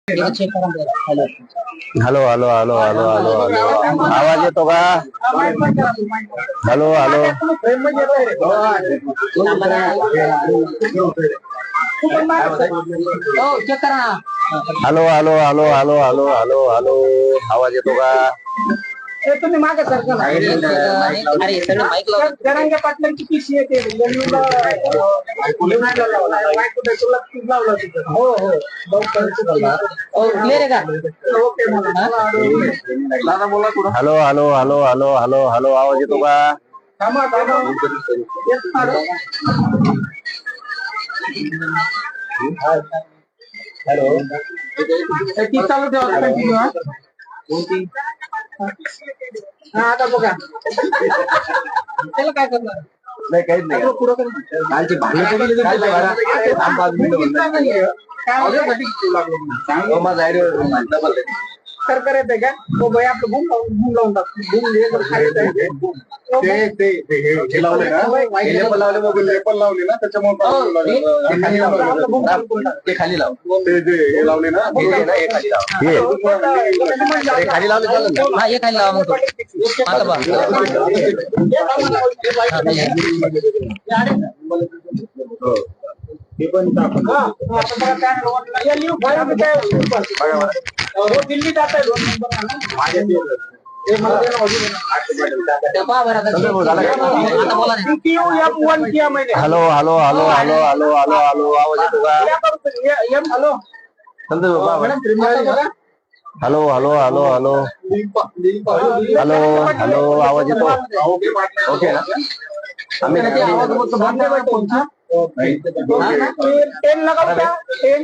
Hello hello hello hello hello hello आवाज येतो का? Hello hello hello hello hello hello hello hello hello आवाज येतो का? तुम्ही मागे सरका जरांगे पाटलांची पिशी येते हो हो क्लिअर आहे का? Hello hello hello hello hello hello आवाज येतो का? थांबा थांबा हॅलो ती चालू ठेवा कंटिन्यू हा आता बघा त्याला काय करणार नाही काहीच नाही कालची सरकार येते का तो भाई आपलं घूम लावून टाकतो लावले ना त्याच्यामुळे ते खाली लाव ते लावले ना खाली लावले चालेल ना हे खाली लावा मग दिल्ली जात आहे 2 number hello hello hello hello hello hello hello आवाज येतो का? Hello hello hello hello hello hello आवाज येतो ओके ना आम्ही पेन लगाऊ क्या पेन